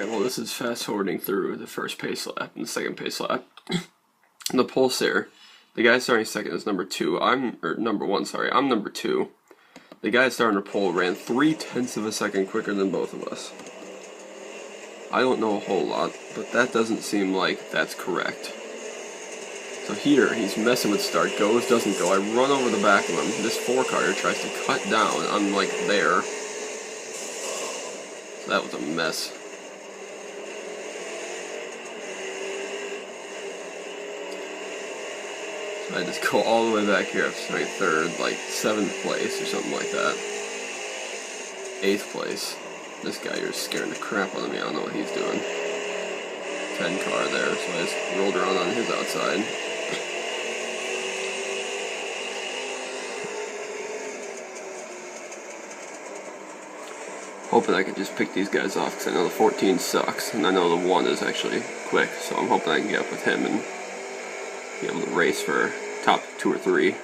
Alright, well this is fast forwarding through the first pace lap and the second pace lap. The pulsar, the guy starting second is number 2. Number 1, sorry. I'm number 2. The guy starting the pole ran 0.3 of a second quicker than both of us. I don't know a whole lot, but that doesn't seem like that's correct. So here, he's messing with start, goes, doesn't go. I run over the back of him. This 4-car tries to cut down. I'm like there. So that was a mess. So I just go all the way back here. I'm starting third, like 7th place or something like that. 8th place. This guy here is scaring the crap out of me. I don't know what he's doing. 10-car there, so I just rolled around on his outside. Hoping I can just pick these guys off, because I know the 14 sucks, and I know the 1 is actually quick, so I'm hoping I can get up with him and be able to race for top 2 or 3.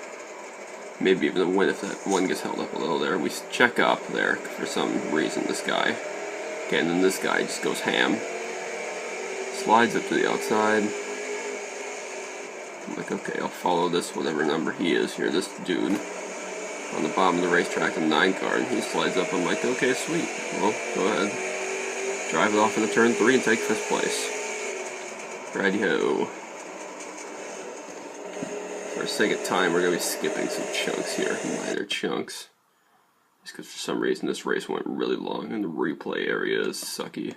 Maybe even a win if that 1 gets held up a little there. We check up there for some reason, this guy. Okay, and then this guy just goes ham. Slides up to the outside. I'm like, okay, I'll follow this whatever number he is here, this dude. On the bottom of the racetrack, a 9-car, and he slides up. I'm like, okay, sweet. Well, go ahead. Drive it off into turn 3 and take 5th place. Righty-ho. For the sake of time, we're going to be skipping some chunks here, minor chunks. Just because for some reason this race went really long and the replay area is sucky.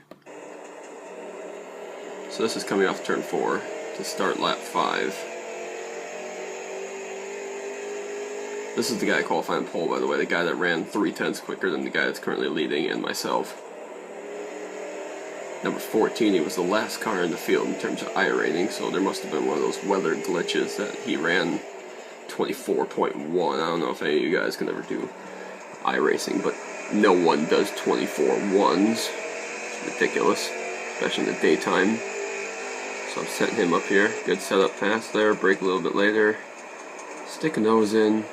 So this is coming off turn 4 to start lap 5. This is the guy qualifying pole, by the way, the guy that ran 0.3 quicker than the guy that's currently leading and myself. Number 14, he was the last car in the field in terms of iRating, so there must have been one of those weather glitches that he ran 24.1. I don't know if any of you guys can ever do iRacing, but no one does 24.1s. It's ridiculous, especially in the daytime. So I'm setting him up here. Good setup pass there, brake a little bit later. Stick a nose in.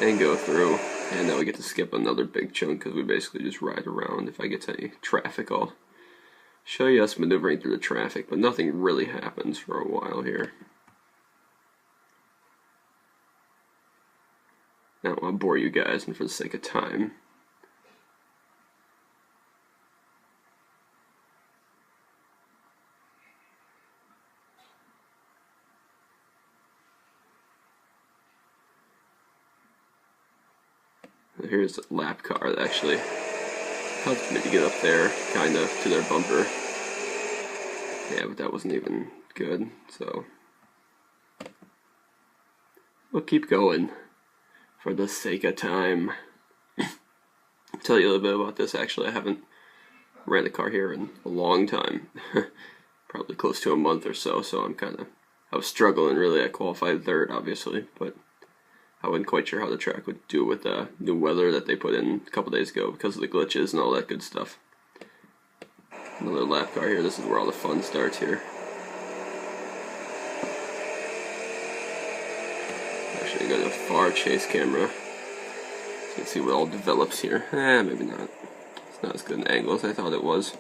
And go through, and now we get to skip another big chunk because we basically just ride around. If I get to any traffic, I'll show you us maneuvering through the traffic, but nothing really happens for a while here. I don't want to bore you guys, and for the sake of time, here's a lap car that actually helped me to get up there, kind of, to their bumper. Yeah, but that wasn't even good, so we'll keep going for the sake of time. I'll tell you a little bit about this. Actually, I haven't ran a car here in a long time. Probably close to a month or so, so I was struggling really. I qualified 3rd, obviously, but I wasn't quite sure how the track would do with the new weather that they put in a couple days ago because of the glitches and all that good stuff. Another lap car here. This is where all the fun starts here. Actually, got a far chase camera. So you can see what all develops here. Maybe not. It's not as good an angle as I thought it was.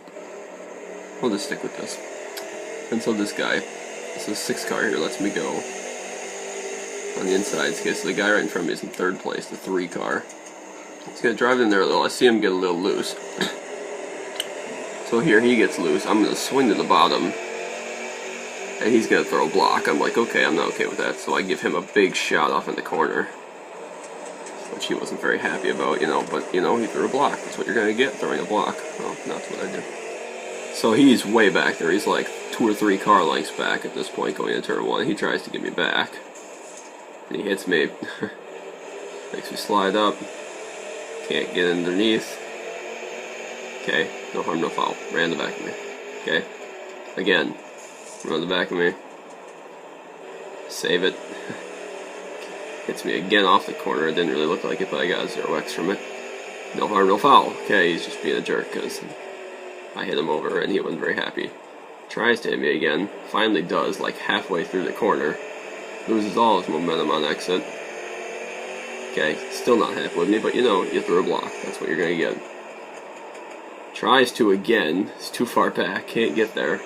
We'll just stick with this. And so this guy, this is 6-car here, lets me go on the inside. Okay, so the guy right in front of me is in 3rd place, the 3-car. He's going to drive in there a little. I see him get a little loose. So here he gets loose. I'm going to swing to the bottom, and he's going to throw a block. I'm like, okay, I'm not okay with that. So I give him a big shot off in the corner, which he wasn't very happy about, but, he threw a block. That's what you're going to get, throwing a block. Well, that's what I did. So he's way back there. He's like 2 or 3 car lengths back at this point going into turn 1. He tries to get me back. And he hits me, makes me slide up, can't get underneath. Okay, no harm, no foul. Ran the back of me. Okay, again, run the back of me. Save it. Hits me again off the corner. It didn't really look like it, but I got a 0x from it. No harm, no foul. Okay, he's just being a jerk because I hit him over and he wasn't very happy. Tries to hit me again. Finally does, like halfway through the corner. Loses all his momentum on exit. Okay, still not happy with me, but you threw a block. That's what you're going to get. Tries to again. It's too far back. Can't get there.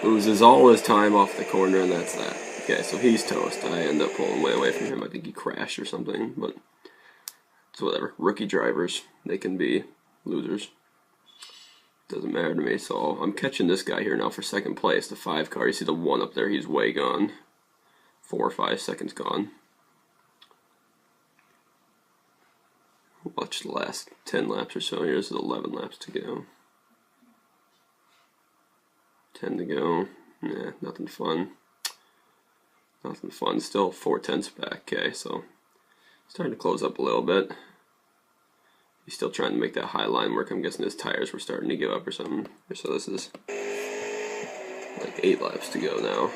Loses all his time off the corner, and that's that. Okay, so he's toast. I end up pulling way away from him. I think he crashed or something, but it's whatever. Rookie drivers, they can be losers. Doesn't matter to me. So I'm catching this guy here now for second place, the 5 car. You see the 1 up there, he's way gone. 4 or 5 seconds gone. Watch the last 10 laps or so. Here's 11 laps to go. 10 to go. Nah, nothing fun. Nothing fun. Still 4/10 back. Okay, so starting to close up a little bit. He's still trying to make that high line work. I'm guessing his tires were starting to give up or something. So this is like 8 laps to go now.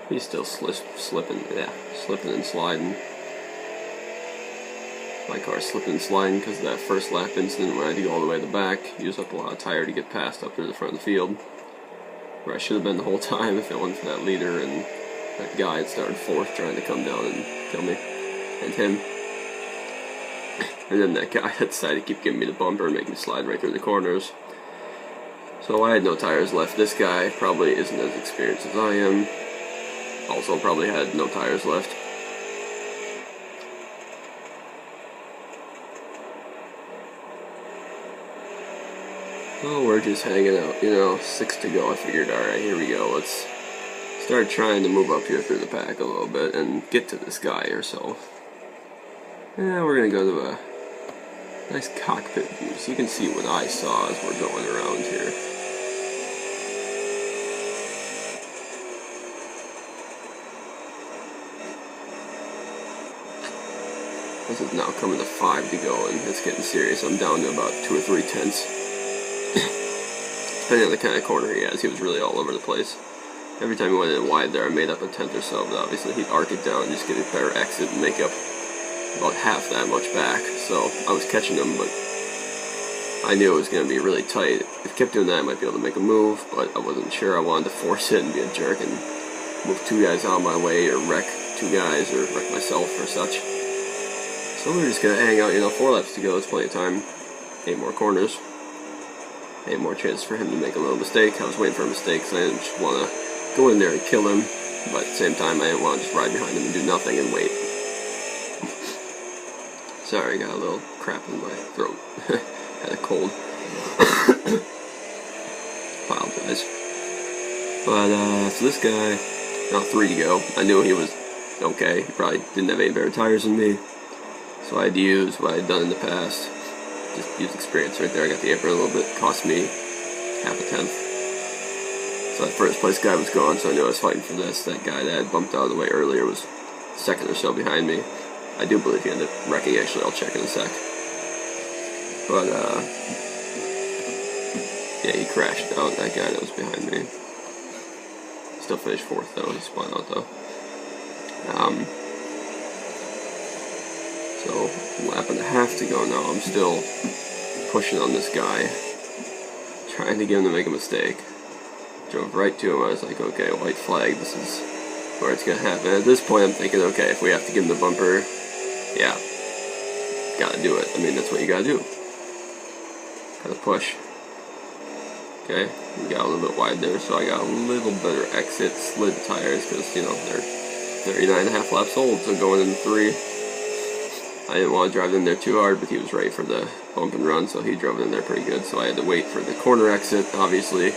He's still slipping. Yeah, slipping and sliding. My car's slipping and sliding because of that first lap incident when I had to go all the way to the back. Used up a lot of tire to get past up to the front of the field. Where I should have been the whole time if it wasn't for that leader and that guy that started 4th trying to come down and kill me. And him. And then that guy that decided to keep giving me the bumper and make me slide right through the corners. So I had no tires left. This guy probably isn't as experienced as I am. Also probably had no tires left. Well, we're just hanging out, you know, 6 to go. I figured, alright, here we go. Let's start trying to move up here through the pack a little bit and get to this guy or so. Yeah, we're going to go to a nice cockpit view so you can see what I saw as we're going around here. This is now coming to 5 to go and it's getting serious. I'm down to about 2 or 3 tenths. Depending on the kind of corner he has, he was really all over the place. Every time he went in wide there, I made up a tenth or so, but obviously he'd arc it down and just get a better exit and make up about half that much back. So I was catching him, but I knew it was going to be really tight. If he kept doing that, I might be able to make a move, but I wasn't sure. I wanted to force it and be a jerk and move 2 guys out of my way or wreck 2 guys or wreck myself or such. So we're just going to hang out, you know, 4 laps to go. It's plenty of time. 8 more corners. 8 more chances for him to make a little mistake. I was waiting for a mistake because I didn't just want to go in there and kill him, but at the same time I didn't want to just ride behind him and do nothing and wait. Sorry, I got a little crap in my throat. Had a cold. Apologize. But, so this guy, now 3 to go. I knew he was okay. He probably didn't have any better tires than me. So I had to use what I had done in the past. Just use experience right there. I got the apron a little bit. Cost me half a tenth. So that first place guy was gone, so I knew I was fighting for this. That guy that had bumped out of the way earlier was a second or so behind me. I do believe he ended up wrecking, actually. I'll check in a sec. But, yeah, he crashed out, that guy that was behind me. Still finished 4th, though. He spun out, though. So, lap and a half to go now. I'm still pushing on this guy, trying to get him to make a mistake. Drove right to him. I was like, okay, white flag, this is where it's going to happen. At this point, I'm thinking, okay, if we have to give him the bumper, yeah, gotta do it. I mean, that's what you gotta do. Gotta push. Okay, we got a little bit wide there, so I got a little better exit, slid tires, because, you know, they're 39.5 laps old, so going into 3. I didn't want to drive in there too hard, but he was ready for the bump and run, so he drove in there pretty good. So I had to wait for the corner exit. Obviously,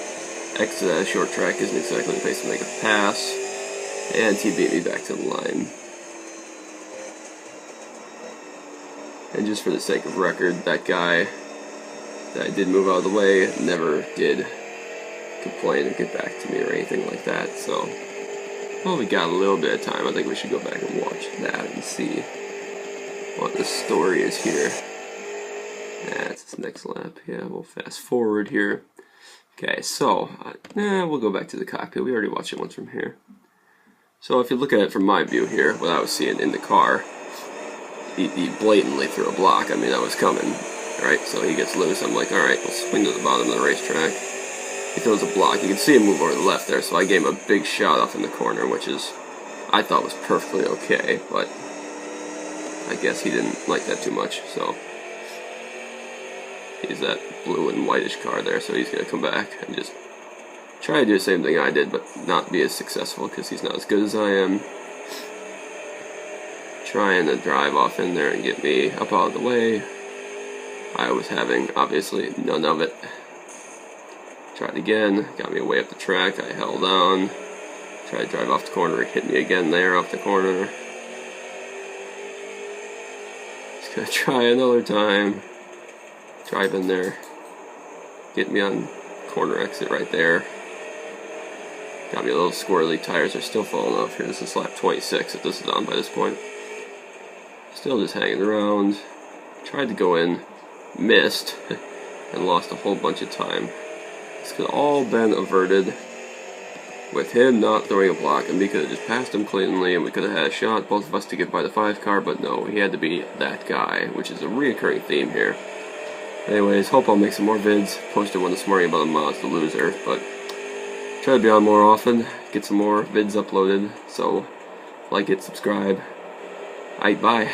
exit at a short track isn't exactly the place to make a pass, and he beat me back to the line. And just for the sake of record, that guy that I did move out of the way never did complain or get back to me or anything like that. So, well, we got a little bit of time. I think we should go back and watch that and see what the story is here. That's this next lap. Yeah, we'll fast forward here. Okay, so we'll go back to the cockpit. We already watched it once from here. So if you look at it from my view here, what I was seeing in the car, he blatantly threw a block. I mean, that was coming. Alright, so he gets loose. I'm like, alright, we'll swing to the bottom of the racetrack. He throws a block. You can see him move over to the left there, so I gave him a big shot off in the corner, which is, I thought was perfectly okay, but I guess he didn't like that too much, so. He's that blue and whitish car there, so he's going to come back and just try to do the same thing I did, but not be as successful because he's not as good as I am. Trying to drive off in there and get me up out of the way. I was having, obviously, none of it. Tried again, got me way up the track, I held on. Tried to drive off the corner, it hit me again there off the corner. Just gonna try another time. Drive in there. Get me on corner exit right there. Got me a little squirrely, tires are still falling off here. This is lap 26 if this is on by this point. Still just hanging around. Tried to go in, missed, and lost a whole bunch of time. This could have all been averted with him not throwing a block, and we could have just passed him cleanly, and we could have had a shot, both of us, to get by the 5 car, but no, he had to be that guy, which is a reoccurring theme here. Anyways, hope I'll make some more vids. Posted one this morning about a Mazda loser, but try to be on more often, get some more vids uploaded, so like it, subscribe. Alright, bye.